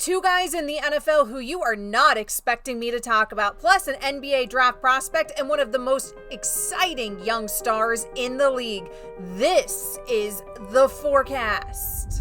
Two guys in the NFL who you are not expecting me to talk about, plus an NBA draft prospect and one of the most exciting young stars in the league. This is The Forecast.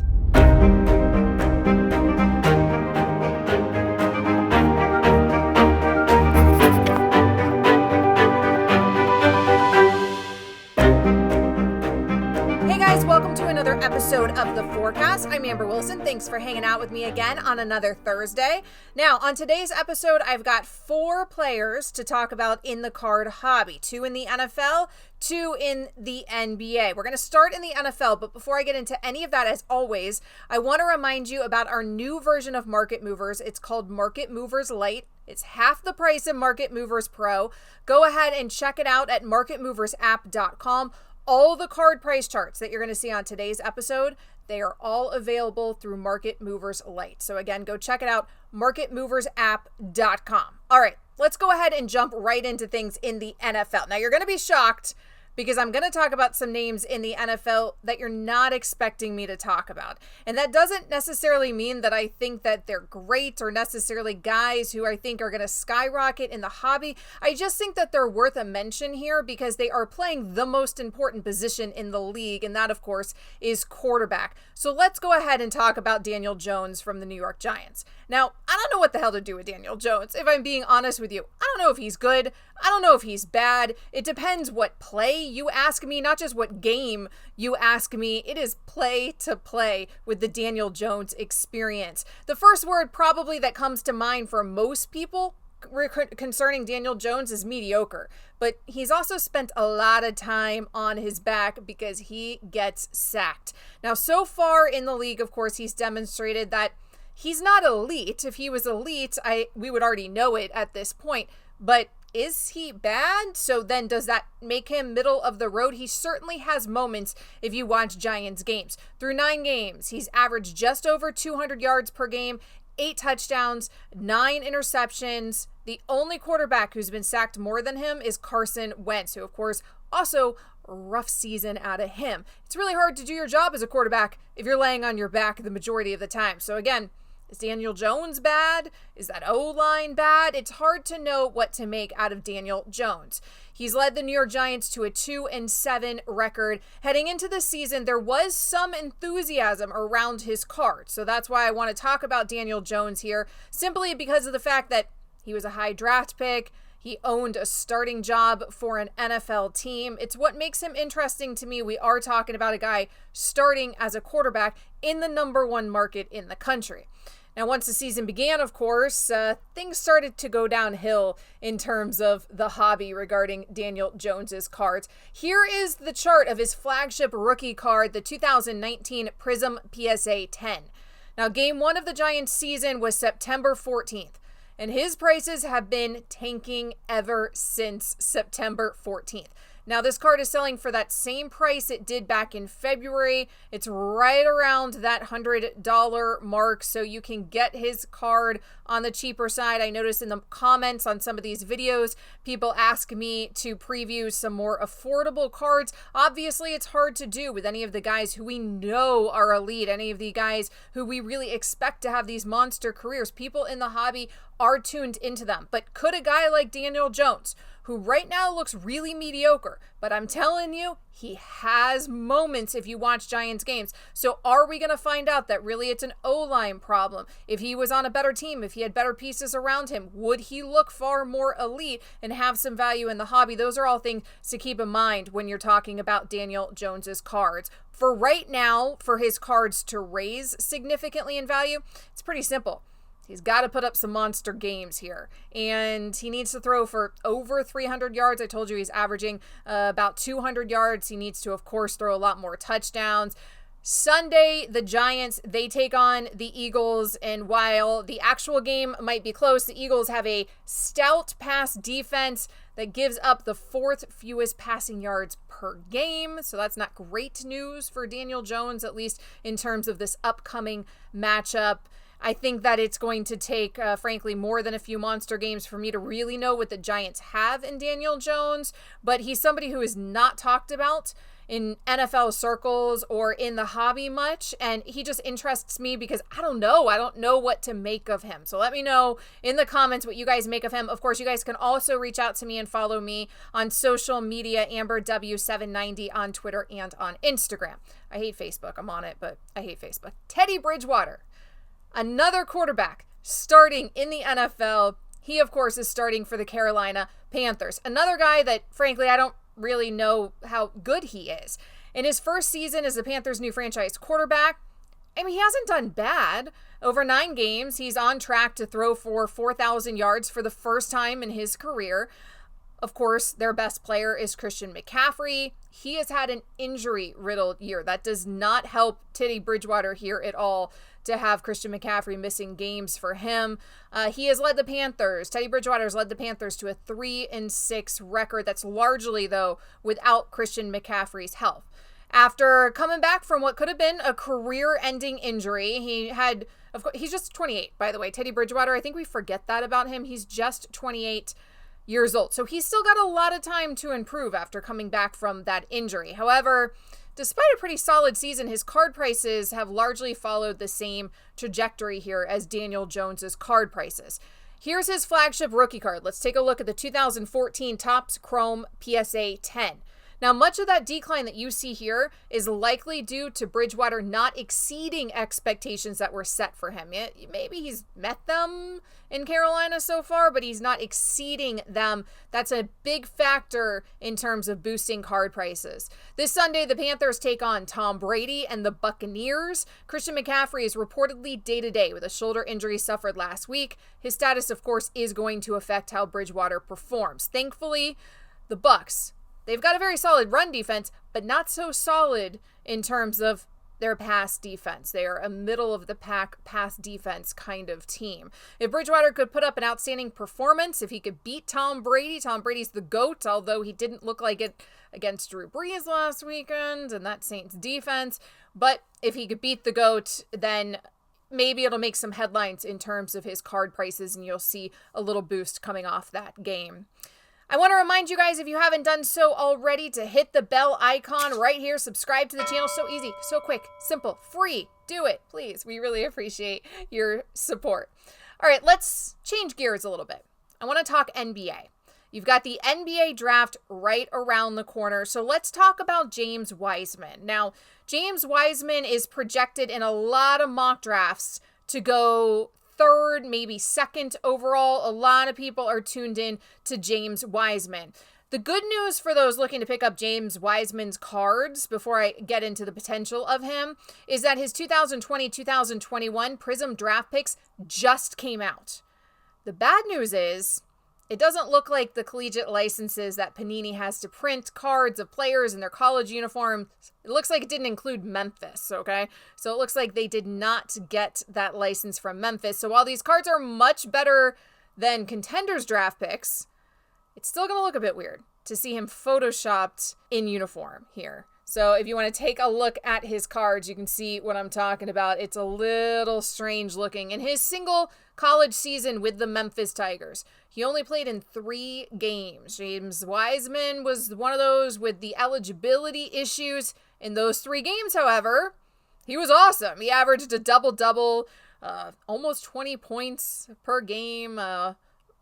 Welcome to another episode of The Forecast. I'm Amber Wilson. Thanks for hanging out with me again on another Thursday. Now, on today's episode, I've got 4 players to talk about in the card hobby. 2 in the NFL, 2 in the NBA. We're going to start in the NFL, but before I get into any of that, as always, I want to remind you about our new version of Market Movers. It's called Market Movers Lite. It's half the price of Market Movers Pro. Go ahead and check it out at marketmoversapp.com. All the card price charts that you're going to see on today's episode, they are all available through Market Movers Lite. So again, go check it out, marketmoversapp.com. All right, let's go ahead and jump right into things in the NFL. Now, you're going to be shocked because I'm going to talk about some names in the NFL that you're not expecting me to talk about. And that doesn't necessarily mean that I think that they're great or necessarily guys who I think are going to skyrocket in the hobby. I just think that they're worth a mention here because they are playing the most important position in the league, and that, of course, is quarterback. So let's go ahead and talk about Daniel Jones from the New York Giants. Now, I don't know what the hell to do with Daniel Jones, if I'm being honest with you. I don't know if he's good. I don't know if he's bad. It depends what play you ask me, not just what game you ask me. It is play to play with the Daniel Jones experience. The first word probably that comes to mind for most people concerning Daniel Jones is mediocre, but he's also spent a lot of time on his back because he gets sacked. Now, so far in the league, of course, he's demonstrated that he's not elite. If he was elite, we would already know it at this point, but is he bad? So then does that make him middle of the road? He certainly has moments if you watch Giants games. Through 9 games, he's averaged just over 200 yards per game, 8 touchdowns, 9 interceptions. The only quarterback who's been sacked more than him is Carson Wentz, who, of course, also rough season out of him. It's really hard to do your job as a quarterback if you're laying on your back the majority of the time. So again, is Daniel Jones bad? Is that O-line bad? It's hard to know what to make out of Daniel Jones. He's led the New York Giants to a 2-7 record. Heading into the season, there was some enthusiasm around his card. So that's why I want to talk about Daniel Jones here, simply because of the fact that he was a high draft pick. He owned a starting job for an NFL team. It's what makes him interesting to me. We are talking about a guy starting as a quarterback in the number 1 market in the country. Now, once the season began, of course, things started to go downhill in terms of the hobby regarding Daniel Jones's cards. Here is the chart of his flagship rookie card, the 2019 Prism PSA 10. Now, game 1 of the Giants season was September 14th, and his prices have been tanking ever since September 14th. Now, this card is selling for that same price it did back in February. It's right around that $100 mark, so you can get his card on the cheaper side. I noticed in the comments on some of these videos, people ask me to preview some more affordable cards. Obviously, it's hard to do with any of the guys who we know are elite, any of the guys who we really expect to have these monster careers. People in the hobby are tuned into them. But could a guy like Daniel Jones, who right now looks really mediocre, but I'm telling you, he has moments if you watch Giants games. So are we going to find out that really it's an O-line problem? If he was on a better team, if he had better pieces around him, would he look far more elite and have some value in the hobby? Those are all things to keep in mind when you're talking about Daniel Jones's cards. For right now, for his cards to raise significantly in value, it's pretty simple. He's got to put up some monster games here, and he needs to throw for over 300 yards. I told you he's averaging about 200 yards. He needs to, of course, throw a lot more touchdowns. Sunday, the Giants, they take on the Eagles, and while the actual game might be close, the Eagles have a stout pass defense that gives up the 4th fewest passing yards per game. So that's not great news for Daniel Jones, at least in terms of this upcoming matchup. I think that it's going to take, frankly, more than a few monster games for me to really know what the Giants have in Daniel Jones, but he's somebody who is not talked about in NFL circles or in the hobby much, and he just interests me because I don't know what to make of him. So let me know in the comments what you guys make of him. Of course, you guys can also reach out to me and follow me on social media, AmberW790 on Twitter and on Instagram. I hate Facebook. I'm on it, but I hate Facebook. Teddy Bridgewater, another quarterback starting in the NFL. He, of course, is starting for the Carolina Panthers. Another guy that, frankly, I don't really know how good he is. In his first season as the Panthers' new franchise quarterback, I mean, he hasn't done bad. Over 9 games, he's on track to throw for 4,000 yards for the first time in his career. Of course, their best player is Christian McCaffrey. He has had an injury-riddled year. That does not help Teddy Bridgewater here at all to have Christian McCaffrey missing games for him. He has led the Panthers. Teddy Bridgewater has led the Panthers to a 3-6 record. That's largely, though, without Christian McCaffrey's help. After coming back from what could have been a career-ending injury, he's just 28, by the way. Teddy Bridgewater, I think we forget that about him. He's just 28 years old. So he's still got a lot of time to improve after coming back from that injury. However, despite a pretty solid season, his card prices have largely followed the same trajectory here as Daniel Jones's card prices. Here's his flagship rookie card. Let's take a look at the 2014 Topps Chrome PSA 10. Now, much of that decline that you see here is likely due to Bridgewater not exceeding expectations that were set for him. Maybe he's met them in Carolina so far, but he's not exceeding them. That's a big factor in terms of boosting card prices. This Sunday, the Panthers take on Tom Brady and the Buccaneers. Christian McCaffrey is reportedly day-to-day with a shoulder injury suffered last week. His status, of course, is going to affect how Bridgewater performs. Thankfully, the Bucs, they've got a very solid run defense, but not so solid in terms of their pass defense. They are a middle-of-the-pack pass defense kind of team. If Bridgewater could put up an outstanding performance, if he could beat Tom Brady's the GOAT, although he didn't look like it against Drew Brees last weekend and that Saints defense. But if he could beat the GOAT, then maybe it'll make some headlines in terms of his card prices, and you'll see a little boost coming off that game. I want to remind you guys, if you haven't done so already, to hit the bell icon right here. Subscribe to the channel. So easy, so quick, simple, free. Do it, please. We really appreciate your support. All right, let's change gears a little bit. I want to talk NBA. You've got the NBA draft right around the corner. So let's talk about James Weisman. Now, James Weisman is projected in a lot of mock drafts to go 3rd, maybe 2nd overall. A lot of people are tuned in to James Weisman. The good news for those looking to pick up James Wiseman's cards, before I get into the potential of him, is that his 2020-2021 Prism draft picks just came out. The bad news is, it doesn't look like the collegiate licenses that Panini has to print cards of players in their college uniforms. It looks like it didn't include Memphis, okay? So it looks like they did not get that license from Memphis. So while these cards are much better than contenders draft picks, it's still going to look a bit weird to see him photoshopped in uniform here. So if you want to take a look at his cards, you can see what I'm talking about. It's a little strange looking. In his single college season with the Memphis Tigers, he only played in 3 games. James Weisman was one of those with the eligibility issues. In those 3 games, however, he was awesome. He averaged a double-double, almost 20 points per game,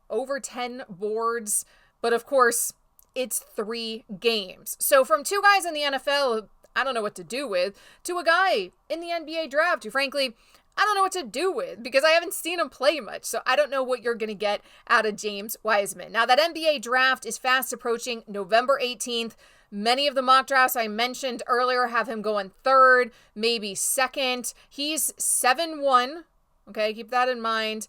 over 10 boards. But of course, it's 3 games. So from 2 guys in the NFL I don't know what to do with, to a guy in the NBA draft who, frankly, I don't know what to do with because I haven't seen him play much. So I don't know what you're going to get out of James Weisman. Now, that NBA draft is fast approaching November 18th. Many of the mock drafts I mentioned earlier have him going 3rd, maybe 2nd. He's 7-1. Okay, keep that in mind.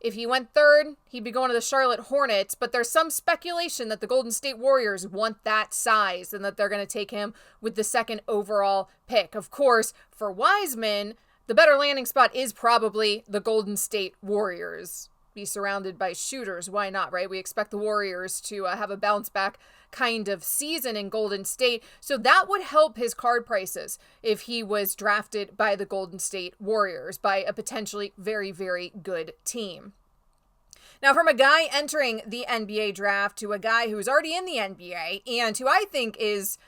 If he went 3rd, he'd be going to the Charlotte Hornets, but there's some speculation that the Golden State Warriors want that size and that they're going to take him with the 2nd overall pick. Of course, for Wiseman, the better landing spot is probably the Golden State Warriors. Be surrounded by shooters. Why not, right? We expect the Warriors to have a bounce back kind of season in Golden State. So that would help his card prices if he was drafted by the Golden State Warriors, by a potentially very, very good team. Now, from a guy entering the NBA draft to a guy who's already in the NBA and who I think is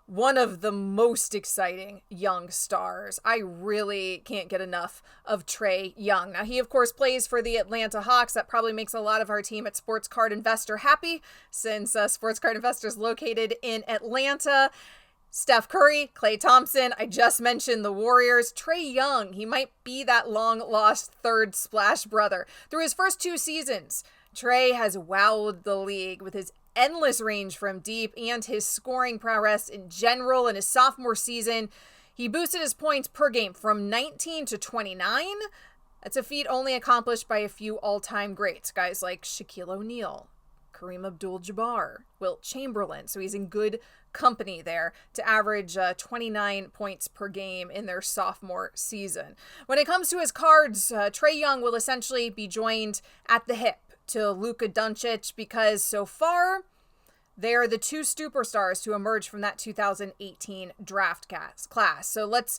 one of the most exciting young stars. I really can't get enough of Trae Young. Now, he, of course, plays for the Atlanta Hawks. That probably makes a lot of our team at Sports Card Investor happy, since Sports Card Investor is located in Atlanta. Steph Curry, Klay Thompson, I just mentioned the Warriors. Trae Young, he might be that long-lost third splash brother. Through his first 2 seasons, Trae has wowed the league with his endless range from deep and his scoring prowess in general. In his sophomore season, he boosted his points per game from 19 to 29. That's a feat only accomplished by a few all-time greats, guys like Shaquille O'Neal, Kareem Abdul-Jabbar, Wilt Chamberlain. So he's in good company there to average 29 points per game in their sophomore season. When it comes to his cards, Trae Young will essentially be joined at the hip to Luka Doncic, because so far they're the 2 superstars to emerge from that 2018 draft class. So let's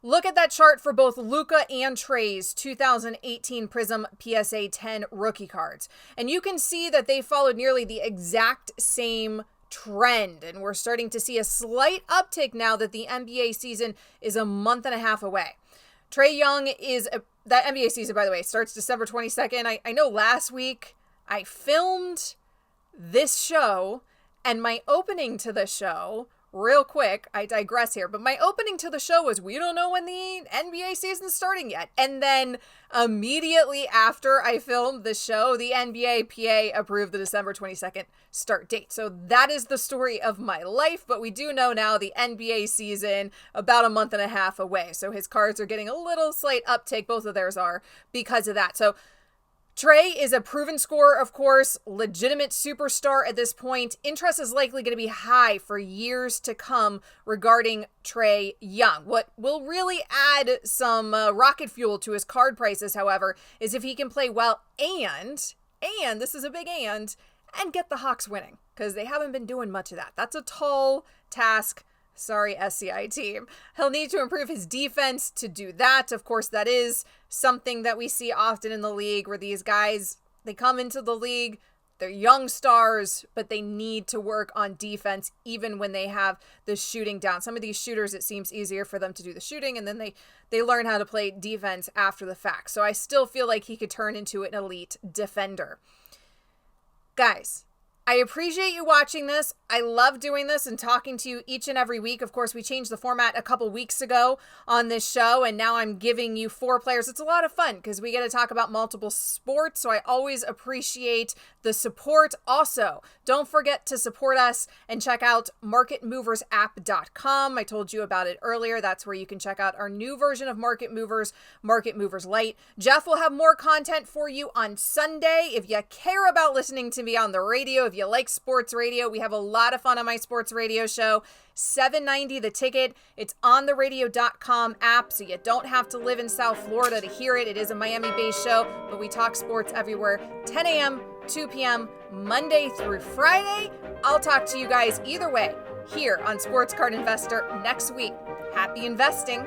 look at that chart for both Luka and Trae's 2018 Prism PSA 10 rookie cards. And you can see that they followed nearly the exact same trend, and we're starting to see a slight uptick now that the NBA season is a month and a half away. Trae Young that NBA season, by the way, starts December 22nd. I know last week I filmed this show, and my opening to the show, real quick, I digress here, but my opening to the show was, we don't know when the NBA season's starting yet. And then immediately after I filmed the show, the NBA PA approved the December 22nd start date. So that is the story of my life, but we do know now the NBA season about a month and a half away. So his cards are getting a little slight uptick, both of theirs are, because of that. So Trae is a proven scorer, of course, legitimate superstar at this point. Interest is likely going to be high for years to come regarding Trae Young. What will really add some rocket fuel to his card prices, however, is if he can play well and this is a big and get the Hawks winning, because they haven't been doing much of that. That's a tall task. Sorry, SCI team. He'll need to improve his defense to do that. Of course, that is something that we see often in the league, where these guys, they come into the league, they're young stars, but they need to work on defense even when they have the shooting down. Some of these shooters, it seems easier for them to do the shooting, and then they learn how to play defense after the fact. So I still feel like he could turn into an elite defender. Guys, I appreciate you watching this. I love doing this and talking to you each and every week. Of course, we changed the format a couple weeks ago on this show, and now I'm giving you 4 players. It's a lot of fun because we get to talk about multiple sports, so I always appreciate the support. Also, don't forget to support us and check out marketmoversapp.com. I told you about it earlier. That's where you can check out our new version of Market Movers Lite. Jeff will have more content for you on Sunday. If you care about listening to me on the radio, if you like sports radio, we have a lot of fun on my sports radio show. $7.90 the ticket. It's on the radio.com app, so you don't have to live in South Florida to hear it. It is a Miami-based show, but we talk sports everywhere. 10 a.m., 2 p.m., Monday through Friday. I'll talk to you guys either way here on Sports Card Investor next week. Happy investing.